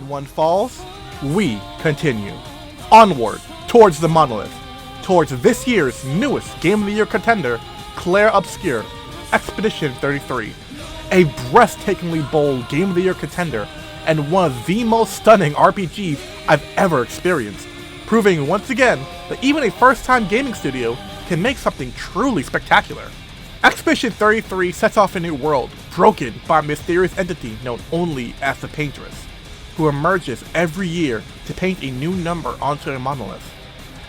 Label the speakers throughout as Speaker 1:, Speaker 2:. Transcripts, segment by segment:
Speaker 1: and one falls, we continue. Onward, towards the monolith. Towards this year's newest Game of the Year contender, Clair Obscur, Expedition 33. A breathtakingly bold Game of the Year contender, and one of the most stunning RPGs I've ever experienced, proving once again that even a first-time gaming studio can make something truly spectacular. Expedition 33 sets off a new world, broken by a mysterious entity known only as the Paintress, who emerges every year to paint a new number onto a monolith.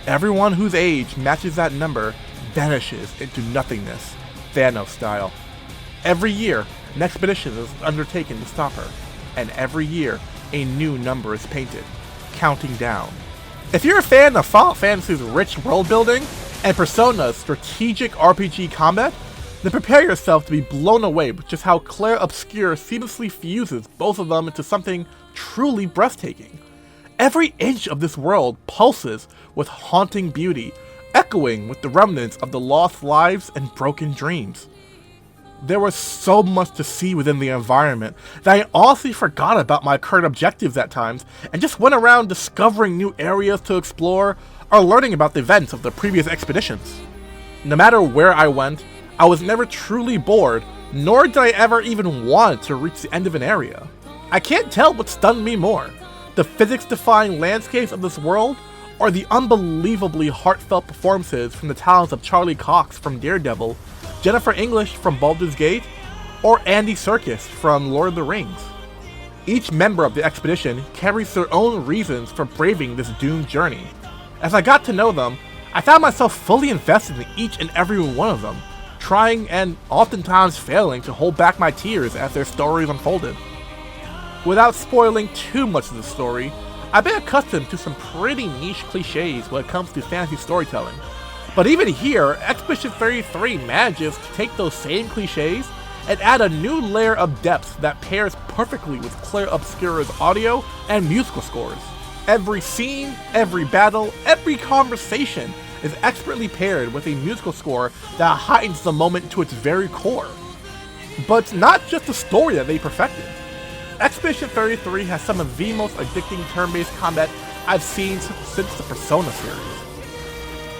Speaker 1: Everyone whose age matches that number vanishes into nothingness, Thanos style. Every year, an expedition is undertaken to stop her, and every year, a new number is painted, counting down. If you're a fan of Final Fantasy's rich world building and Persona's strategic RPG combat, then prepare yourself to be blown away with just how Clair Obscur seamlessly fuses both of them into something truly breathtaking. Every inch of this world pulses with haunting beauty, echoing with the remnants of the lost lives and broken dreams. There was so much to see within the environment that I honestly forgot about my current objectives at times and just went around discovering new areas to explore or learning about the events of the previous expeditions. No matter where I went, I was never truly bored, nor did I ever even want to reach the end of an area. I can't tell what stunned me more, the physics-defying landscapes of this world, or the unbelievably heartfelt performances from the talents of Charlie Cox from Daredevil, Jennifer English from Baldur's Gate, or Andy Serkis from Lord of the Rings. Each member of the expedition carries their own reasons for braving this doomed journey. As I got to know them, I found myself fully invested in each and every one of them, trying and oftentimes failing to hold back my tears as their stories unfolded. Without spoiling too much of the story, I've been accustomed to some pretty niche cliches when it comes to fantasy storytelling. But even here, Expedition 33 manages to take those same cliches and add a new layer of depth that pairs perfectly with Clair Obscur's audio and musical scores. Every scene, every battle, every conversation is expertly paired with a musical score that heightens the moment to its very core. But it's not just the story that they perfected. Expedition 33 has some of the most addicting turn-based combat I've seen since the Persona series.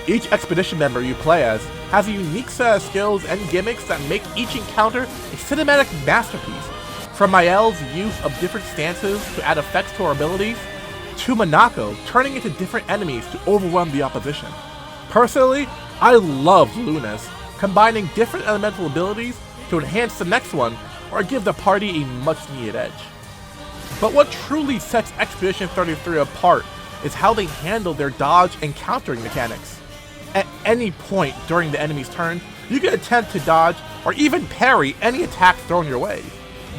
Speaker 1: Each expedition member you play as has a unique set of skills and gimmicks that make each encounter a cinematic masterpiece, from Mael's use of different stances to add effects to her abilities, to Monako turning into different enemies to overwhelm the opposition. Personally, I love Luna's, combining different elemental abilities to enhance the next one or give the party a much needed edge. But what truly sets Expedition 33 apart is how they handle their dodge and countering mechanics. At any point during the enemy's turn, you can attempt to dodge or even parry any attack thrown your way.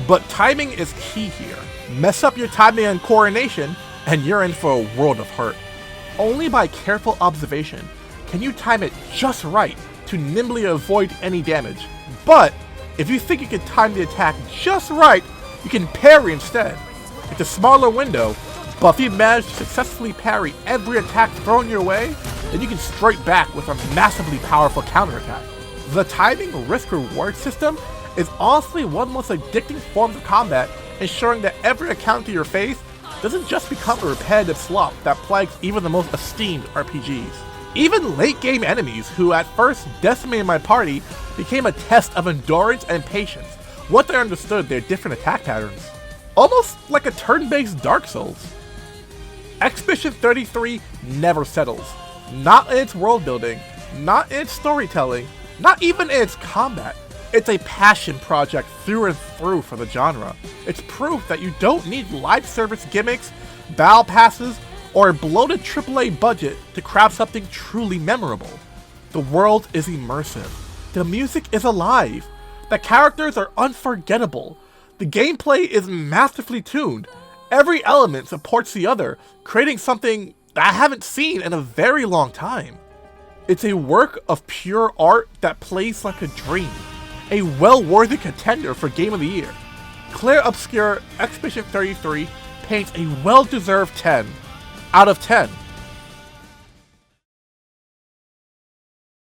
Speaker 1: But timing is key here. Mess up your timing and coordination, and you're in for a world of hurt. Only by careful observation can you time it just right to nimbly avoid any damage. But if you think you can time the attack just right, you can parry instead. It's a smaller window, but if you manage to successfully parry every attack thrown your way, then you can strike back with a massively powerful counterattack. The timing risk-reward system is honestly one of the most addicting forms of combat, ensuring that every encounter you face doesn't just become a repetitive slop that plagues even the most esteemed RPGs. Even late-game enemies who at first decimated my party became a test of endurance and patience once I understood their different attack patterns. Almost like a turn-based Dark Souls. Expedition 33 never settles. Not in its world building, not in its storytelling, not even in its combat. It's a passion project through and through for the genre. It's proof that you don't need live service gimmicks, battle passes, or a bloated AAA budget to craft something truly memorable. The world is immersive. The music is alive. The characters are unforgettable. The gameplay is masterfully tuned. Every element supports the other, creating something I haven't seen in a very long time. It's a work of pure art that plays like a dream. A well-worthy contender for Game of the Year. Clair Obscur Expedition 33 paints a well-deserved 10 out of 10.